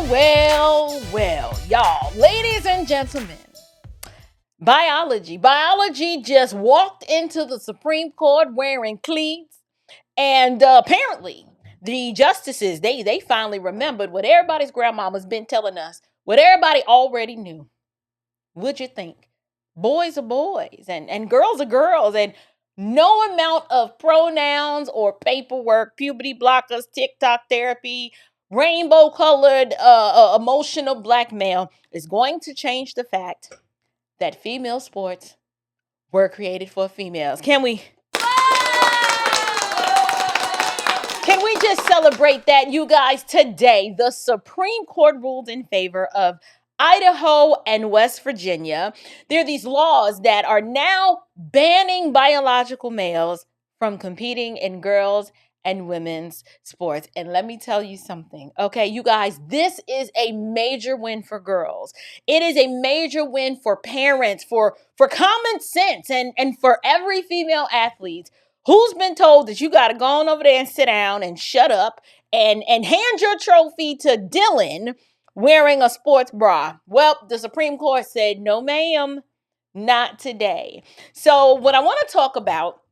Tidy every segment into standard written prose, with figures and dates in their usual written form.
Well, y'all, ladies and gentlemen, biology just walked into the Supreme Court wearing cleats, and apparently the justices, they finally remembered what everybody's grandmama's been telling us, what everybody already knew. What'd you think? Boys are boys, and girls are girls, and no amount of pronouns or paperwork, puberty blockers, TikTok therapy, rainbow colored emotional blackmail is going to change the fact that female sports were created for females. Can we just celebrate that, you guys? Today, the Supreme Court ruled in favor of Idaho and West Virginia. There are these laws that are now banning biological males from competing in girls and women's sports. And let me tell you something, okay, you guys, this is a major win for girls. It is a major win for parents, for common sense, and for every female athlete who's been told that you got to go on over there and sit down and shut up and hand your trophy to Dylan wearing a sports bra. Well, the Supreme Court said, no, ma'am, not today. So what I want to talk about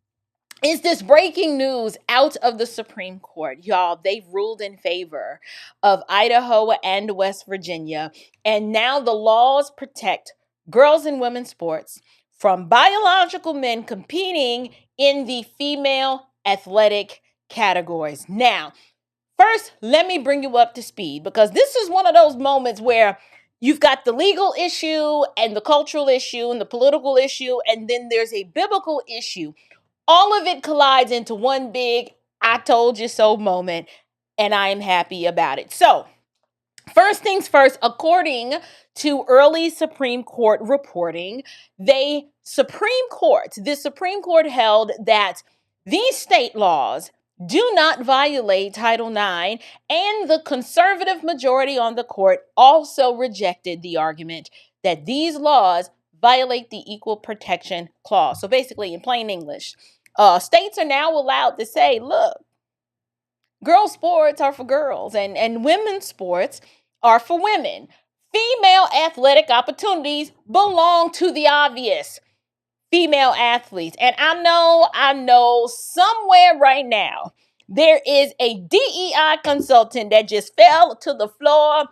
is this breaking news out of the Supreme Court. Y'all, they've ruled in favor of Idaho and West Virginia. And now the laws protect girls and women's sports from biological men competing in the female athletic categories. Now, first, let me bring you up to speed, because this is one of those moments where you've got the legal issue and the cultural issue and the political issue, and then there's a biblical issue. All of it collides into one big I told you so moment, and I am happy about it. So, first things first, according to early Supreme Court reporting, the Supreme Court held that these state laws do not violate Title IX, and the conservative majority on the court also rejected the argument that these laws violate the Equal Protection Clause. So basically, in plain English, states are now allowed to say, look, girls' sports are for girls and women's sports are for women. Female athletic opportunities belong to the obvious female athletes. And I know somewhere right now, there is a DEI consultant that just fell to the floor,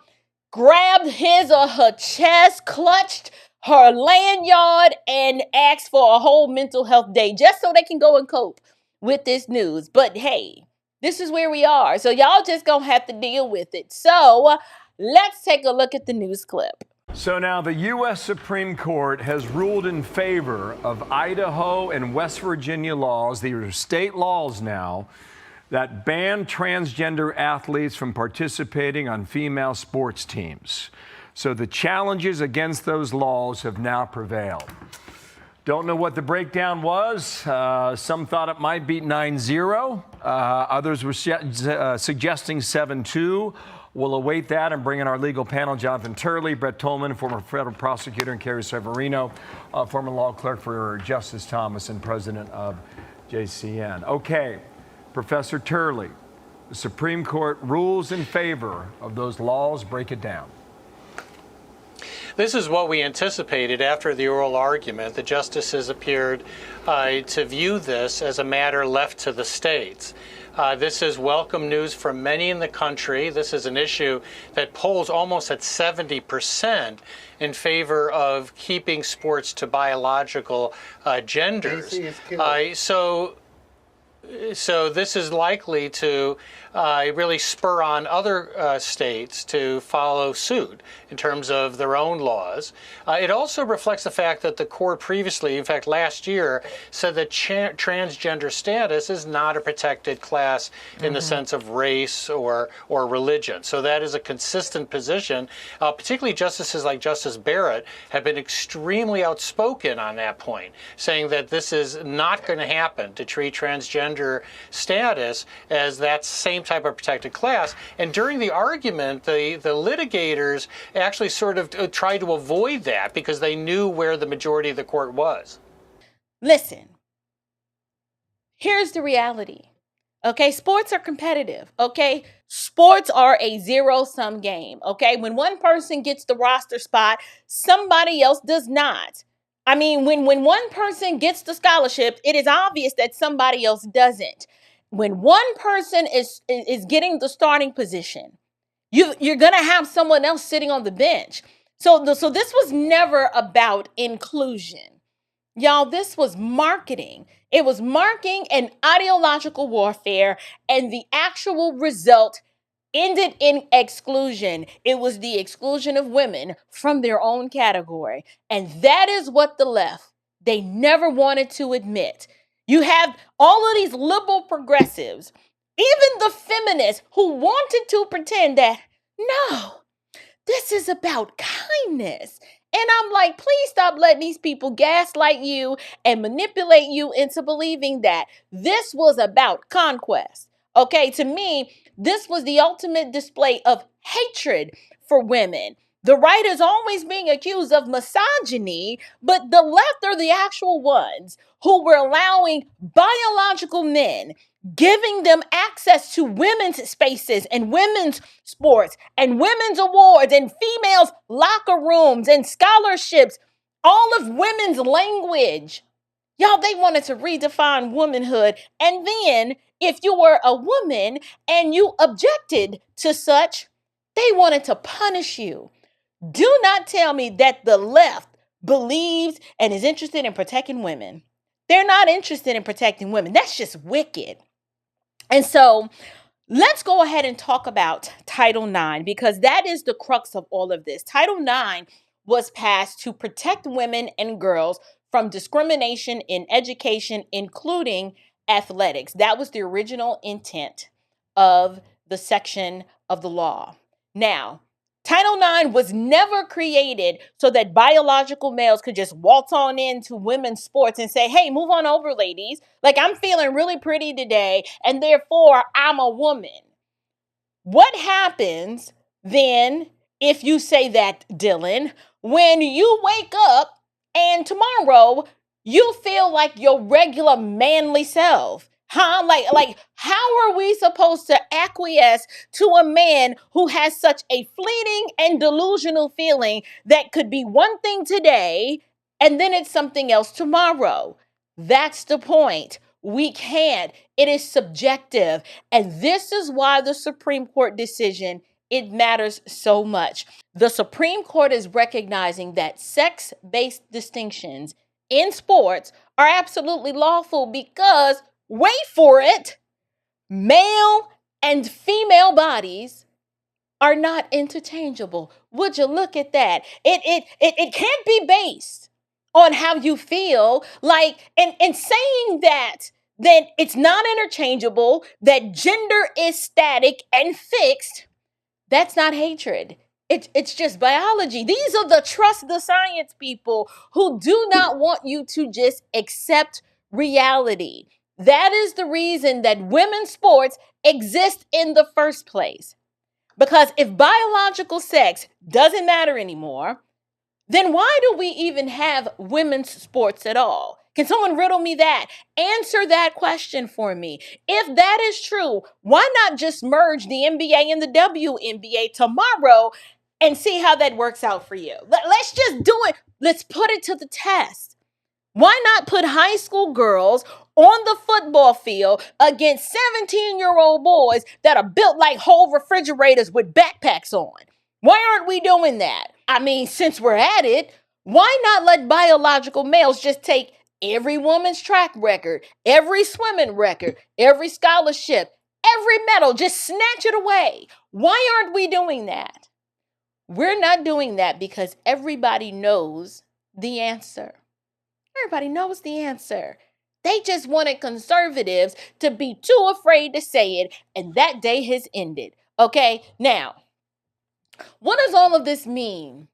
grabbed his or her chest, clutched her lanyard, and asked for a whole mental health day just so they can go and cope with this news. But hey, this is where we are. So y'all just gonna have to deal with it. So let's take a look at the news clip. So now the U.S. Supreme Court has ruled in favor of Idaho and West Virginia laws, these are state laws now, that ban transgender athletes from participating on female sports teams. So the challenges against those laws have now prevailed. Don't know what the breakdown was. Some thought it might be 9-0. Others were suggesting 7-2. We'll await that and bring in our legal panel, Jonathan Turley, Brett Tolman, former federal prosecutor, and Carrie Severino, former law clerk for Justice Thomas and president of JCN. Okay, Professor Turley, the Supreme Court rules in favor of those laws. Break it down. This is what we anticipated after the oral argument. The justices appeared to view this as a matter left to the states. This is welcome news for many in the country. This is an issue that polls almost at 70% in favor of keeping sports to biological genders. So this is likely to really spur on other states to follow suit in terms of their own laws. It also reflects the fact that the court previously, in fact last year, said that transgender status is not a protected class in the sense of race or religion. So that is a consistent position. Particularly justices like Justice Barrett have been extremely outspoken on that point, saying that this is not going to happen, to treat transgender status as that same type of protected class. And during the argument, the litigators actually sort of tried to avoid that because they knew where the majority of the court was. Listen, here's the reality. Okay, sports are competitive. Okay, sports are a zero-sum game. Okay, when one person gets the roster spot, somebody else does not. I mean, when one person gets the scholarship, it is obvious that somebody else doesn't. When one person is getting the starting position, you're gonna have someone else sitting on the bench. So this was never about inclusion. Y'all, this was marketing. It was marketing and ideological warfare, and the actual result ended in exclusion. It was the exclusion of women from their own category. And that is what the left, they never wanted to admit. You have all of these liberal progressives, even the feminists who wanted to pretend that, no, this is about kindness. And I'm like, please stop letting these people gaslight you and manipulate you into believing that this was about conquest. Okay, to me, this was the ultimate display of hatred for women. The right is always being accused of misogyny, but the left are the actual ones who were allowing biological men, giving them access to women's spaces and women's sports and women's awards and females' locker rooms and scholarships, all of women's language. Y'all, they wanted to redefine womanhood. And then, if you were a woman and you objected to such, they wanted to punish you. Do not tell me that the left believes and is interested in protecting women. They're not interested in protecting women. That's just wicked. And so let's go ahead and talk about Title IX, because that is the crux of all of this. Title IX was passed to protect women and girls from discrimination in education, including athletics. That was the original intent of the section of the law. Now, Title IX was never created so that biological males could just waltz on into women's sports and say, hey, move on over, ladies. Like, I'm feeling really pretty today, and therefore I'm a woman. What happens then if you say that, Dylan, when you wake up and tomorrow you feel like your regular manly self? Huh? Like, how are we supposed to acquiesce to a man who has such a fleeting and delusional feeling that could be one thing today and then it's something else tomorrow? That's the point. We can't. It is subjective. And this is why the Supreme Court decision, it matters so much. The Supreme Court is recognizing that sex-based distinctions in sports are absolutely lawful because, wait for it, male and female bodies are not interchangeable. Would you look at that? It can't be based on how you feel. Like, and saying that then it's not interchangeable, that gender is static and fixed, that's not hatred. It's just biology. These are the trust the science people who do not want you to just accept reality. That is the reason that women's sports exist in the first place. Because if biological sex doesn't matter anymore, then why do we even have women's sports at all? Can someone riddle me that? Answer that question for me. If that is true, why not just merge the NBA and the WNBA tomorrow and see how that works out for you? Let's just do it. Let's put it to the test. Why not put high school girls on the football field against 17-year-old boys that are built like whole refrigerators with backpacks on? Why aren't we doing that? I mean, since we're at it, why not let biological males just take every woman's track record, every swimming record, every scholarship, every medal, just snatch it away? Why aren't we doing that? We're not doing that because everybody knows the answer. Everybody knows the answer. They just wanted conservatives to be too afraid to say it, and that day has ended. Okay, now, what does all of this mean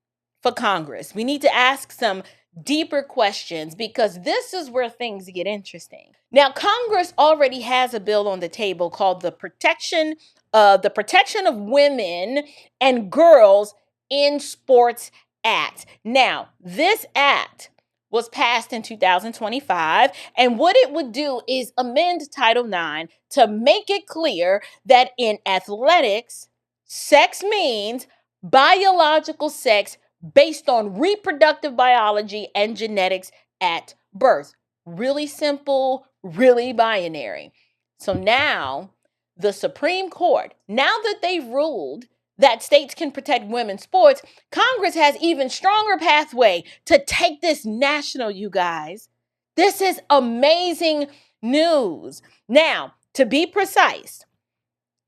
for Congress? We need to ask some deeper questions because this is where things get interesting. Now, Congress already has a bill on the table called the Protection of Women and Girls in Sports Act. Now, this act was passed in 2025. And what it would do is amend Title IX to make it clear that in athletics, sex means biological sex based on reproductive biology and genetics at birth. Really simple, really binary. So now the Supreme Court, now that they've ruled that states can protect women's sports, Congress has even stronger pathway to take this national, you guys. This is amazing news. Now, to be precise,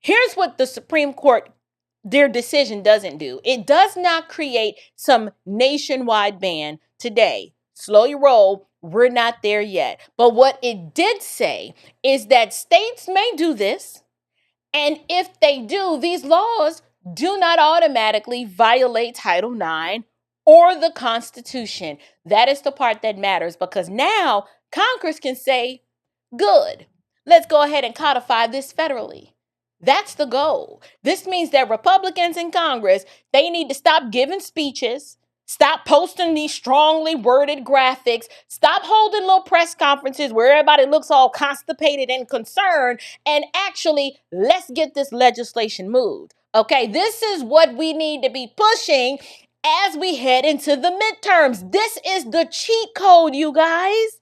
here's what the Supreme Court, their decision doesn't do. It does not create some nationwide ban today. Slow your roll. We're not there yet. But what it did say is that states may do this. And if they do, these laws do not automatically violate Title IX or the Constitution. That is the part that matters, because now Congress can say, good, let's go ahead and codify this federally. That's the goal. This means that Republicans in Congress, they need to stop giving speeches, stop posting these strongly worded graphics, stop holding little press conferences where everybody looks all constipated and concerned, and actually, let's get this legislation moved. Okay, this is what we need to be pushing as we head into the midterms. This is the cheat code, you guys.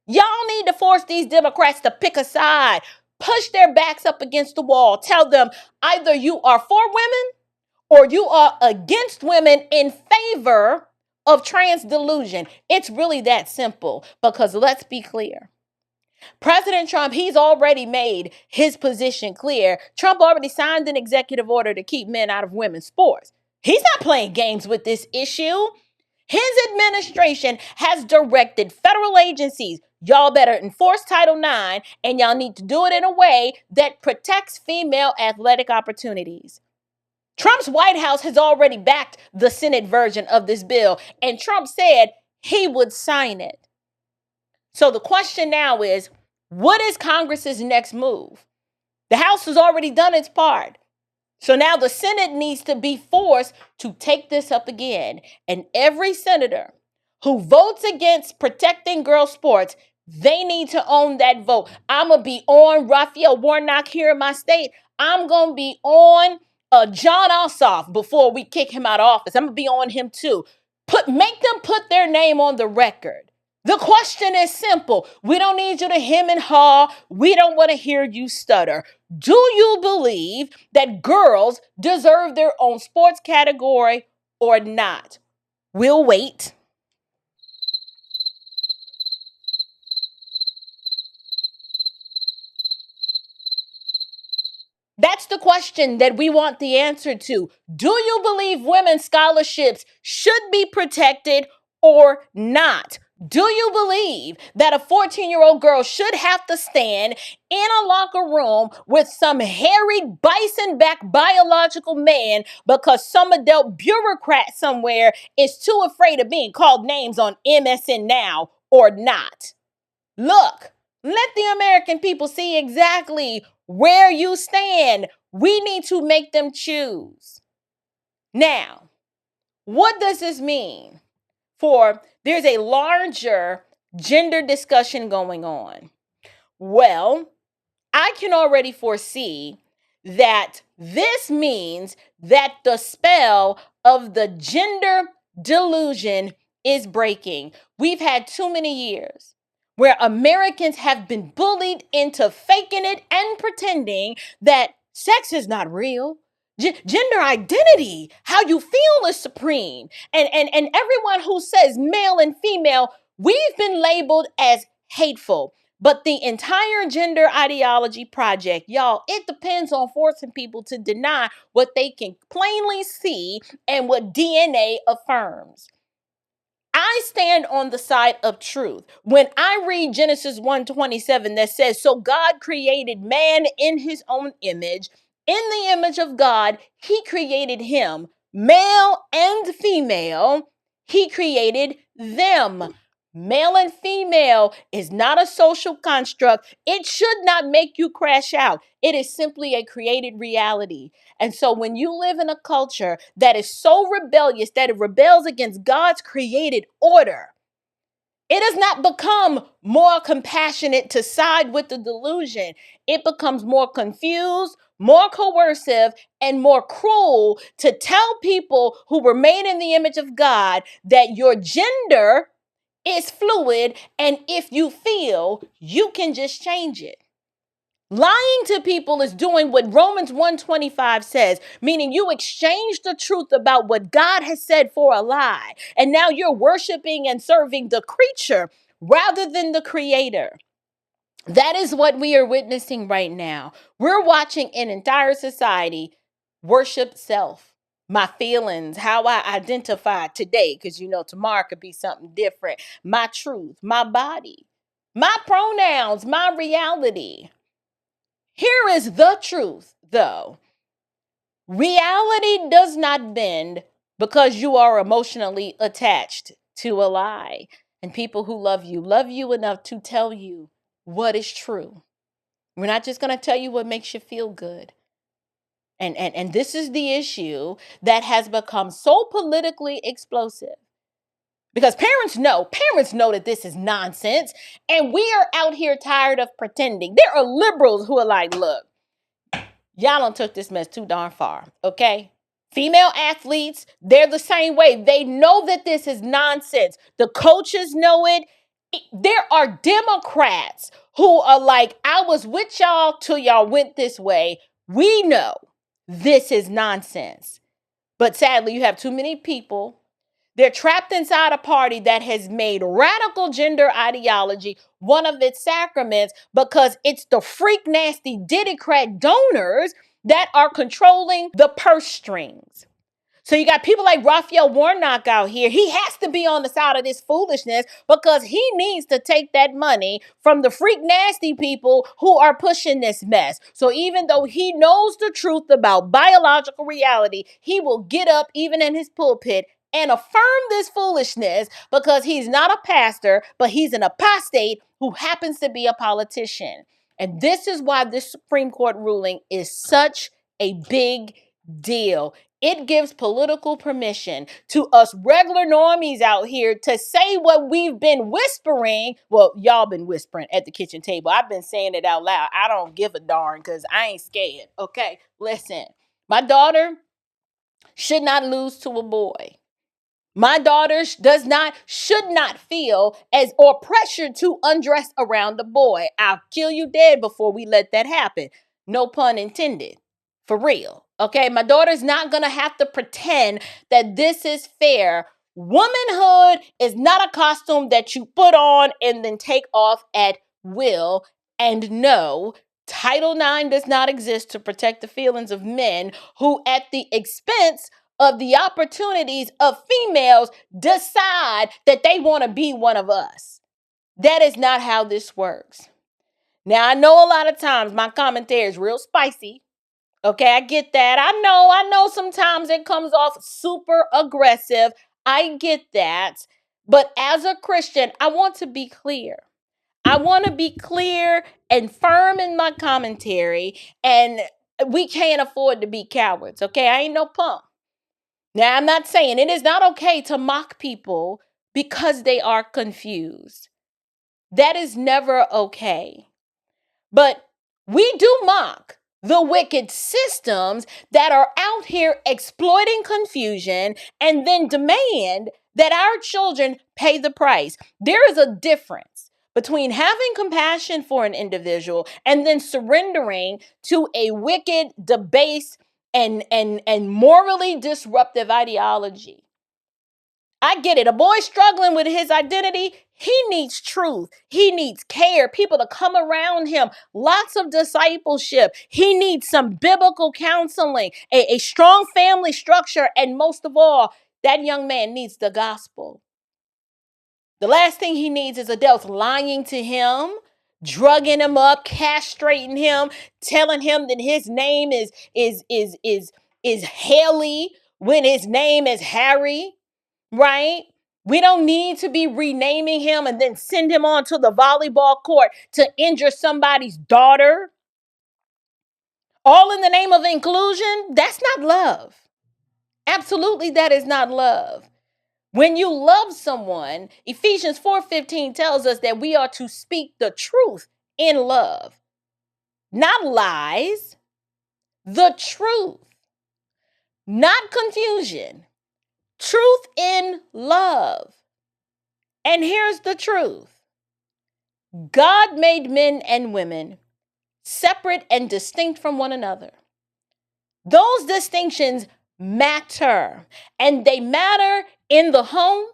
Y'all need to force these Democrats to pick a side, push their backs up against the wall, tell them either you are for women or you are against women in favor of trans delusion. It's really that simple, because let's be clear. President Trump, he's already made his position clear. Trump already signed an executive order to keep men out of women's sports. He's not playing games with this issue. His administration has directed federal agencies, y'all better enforce Title IX, and y'all need to do it in a way that protects female athletic opportunities. Trump's White House has already backed the Senate version of this bill, and Trump said he would sign it. So the question now is, what is Congress's next move? The House has already done its part. So now the Senate needs to be forced to take this up again. And every senator who votes against protecting girls' sports, they need to own that vote. I'm going to be on Raphael Warnock here in my state. I'm going to be on John Ossoff before we kick him out of office. I'm going to be on him too. Make them put their name on the record. The question is simple. We don't need you to hem and haw. We don't want to hear you stutter. Do you believe that girls deserve their own sports category or not? We'll wait. That's the question that we want the answer to. Do you believe women's scholarships should be protected or not? Do you believe that a 14-year-old girl should have to stand in a locker room with some hairy bison-backed biological man because some adult bureaucrat somewhere is too afraid of being called names on MSN Now or not? Look, let the American people see exactly where you stand. We need to make them choose. Now, what does this mean? For there's a larger gender discussion going on. Well, I can already foresee that this means that the spell of the gender delusion is breaking. We've had too many years where Americans have been bullied into faking it and pretending that sex is not real. Gender identity, how you feel, is supreme. And everyone who says male and female, we've been labeled as hateful. But the entire gender ideology project, y'all, it depends on forcing people to deny what they can plainly see and what DNA affirms. I stand on the side of truth. When I read Genesis 1:27 that says, so God created man in his own image. In the image of God, he created him, male and female. He created them. Male and female is not a social construct. It should not make you crash out. It is simply a created reality. And so when you live in a culture that is so rebellious that it rebels against God's created order, It does not become more compassionate to side with the delusion. It becomes more confused, more coercive, and more cruel to tell people who were made in the image of God that your gender is fluid, and if you feel, you can just change it. Lying to people is doing what Romans 1:25 says, meaning you exchange the truth about what God has said for a lie. And now you're worshiping and serving the creature rather than the creator. That is what we are witnessing right now. We're watching an entire society worship self, my feelings, how I identify today, because tomorrow could be something different, my truth, my body, my pronouns, my reality. Here is the truth, though. Reality does not bend because you are emotionally attached to a lie. And people who love you enough to tell you what is true. We're not just going to tell you what makes you feel good. And this is the issue that has become so politically explosive. Because parents know that this is nonsense. And we are out here tired of pretending. There are liberals who are like, look, y'all done took this mess too darn far, okay? Female athletes, they're the same way. They know that this is nonsense. The coaches know it. There are Democrats who are like, I was with y'all till y'all went this way. We know this is nonsense. But sadly, you have too many people. They're trapped inside a party that has made radical gender ideology one of its sacraments because it's the freak nasty Diddycrat donors that are controlling the purse strings. So you got people like Raphael Warnock out here. He has to be on the side of this foolishness because he needs to take that money from the freak nasty people who are pushing this mess. So even though he knows the truth about biological reality, he will get up even in his pulpit and affirm this foolishness because he's not a pastor, but he's an apostate who happens to be a politician. And this is why this Supreme Court ruling is such a big deal. It gives political permission to us regular normies out here to say what we've been whispering. Well, y'all been whispering at the kitchen table. I've been saying it out loud. I don't give a darn because I ain't scared. Okay, listen. My daughter should not lose to a boy. My daughter should not feel as or pressured to undress around a boy. I'll kill you dead before we let that happen. No pun intended. For real. Okay, my daughter's not gonna have to pretend that this is fair. Womanhood is not a costume that you put on and then take off at will. And no, Title IX does not exist to protect the feelings of men who, at the expense of the opportunities of females, decide that they want to be one of us. That is not how this works. Now, I know a lot of times my commentary is real spicy. Okay, I get that. I know sometimes it comes off super aggressive. I get that. But as a Christian, I want to be clear. I want to be clear and firm in my commentary, and we can't afford to be cowards. Okay, I ain't no punk. Now, I'm not saying it is not okay to mock people because they are confused. That is never okay. But we do mock the wicked systems that are out here exploiting confusion and then demand that our children pay the price. There is a difference between having compassion for an individual and then surrendering to a wicked, debased, and morally disruptive ideology. I get it. A boy struggling with his identity, he needs truth. He needs care, people to come around him, lots of discipleship. He needs some biblical counseling, a strong family structure, and most of all, that young man needs the gospel. The last thing he needs is adults lying to him, drugging him up, castrating him, telling him that his name is Haley when his name is Harry, right? We don't need to be renaming him and then send him on to the volleyball court to injure somebody's daughter. All in the name of inclusion. That's not love. Absolutely, that is not love. When you love someone, Ephesians 4:15 tells us that we are to speak the truth in love, not lies, the truth, not confusion, truth in love. And here's the truth. God made men and women separate and distinct from one another. Those distinctions matter, and they matter in the home,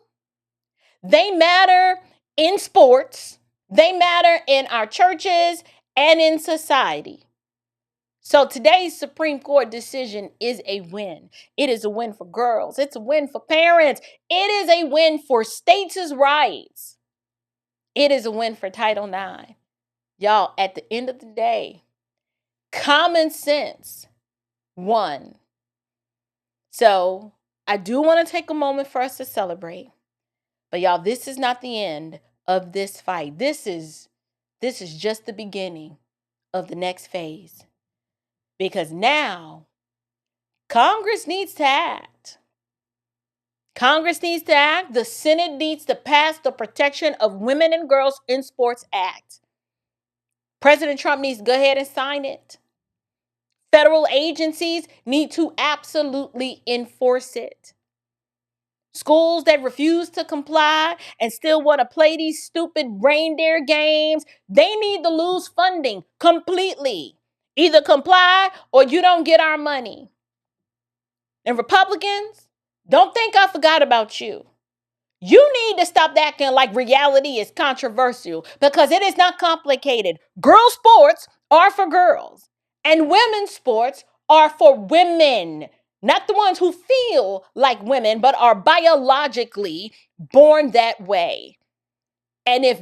they matter in sports, they matter in our churches and in society. So today's Supreme Court decision is a win. It is a win for girls. It's a win for parents. It is a win for states' rights. It is a win for Title IX. Y'all, at the end of the day, common sense won. So I do want to take a moment for us to celebrate. But y'all, this is not the end of this fight. This is just the beginning of the next phase. Because now Congress needs to act. Congress needs to act. The Senate needs to pass the Protection of Women and Girls in Sports Act. President Trump needs to go ahead and sign it. Federal agencies need to absolutely enforce it. Schools that refuse to comply and still want to play these stupid reindeer games, they need to lose funding completely. Either comply or you don't get our money. And Republicans, don't think I forgot about you. You need to stop acting like reality is controversial because it is not complicated. Girl sports are for girls and women's sports are for women, not the ones who feel like women but are biologically born that way. And if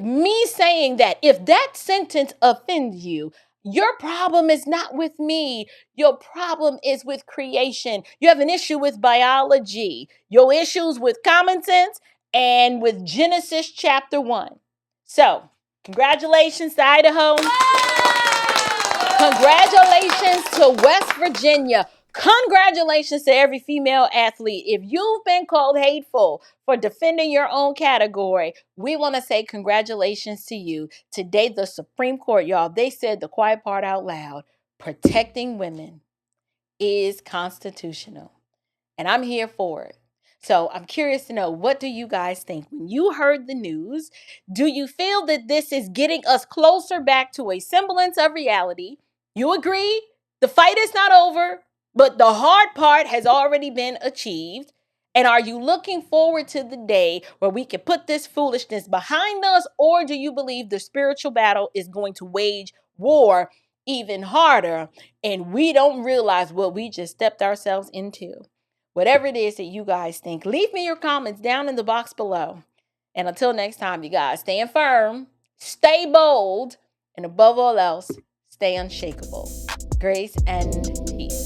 that sentence offends you, your problem is not with me. Your problem is with creation. You have an issue with biology. Your issues with common sense and with Genesis chapter 1. So, congratulations to Idaho. Congratulations to West Virginia. Congratulations to every female athlete. If you've been called hateful for defending your own category, we want to say congratulations to you. Today, the Supreme Court, y'all, they said the quiet part out loud. Protecting women is constitutional. And I'm here for it. So I'm curious to know, what do you guys think? When you heard the news, do you feel that this is getting us closer back to a semblance of reality? You agree? The fight is not over, but the hard part has already been achieved. And are you looking forward to the day where we can put this foolishness behind us? Or do you believe the spiritual battle is going to wage war even harder and we don't realize what we just stepped ourselves into? Whatever it is that you guys think, leave me your comments down in the box below. And until next time, you guys, stand firm, stay bold, and above all else, stay unshakable. Grace and peace.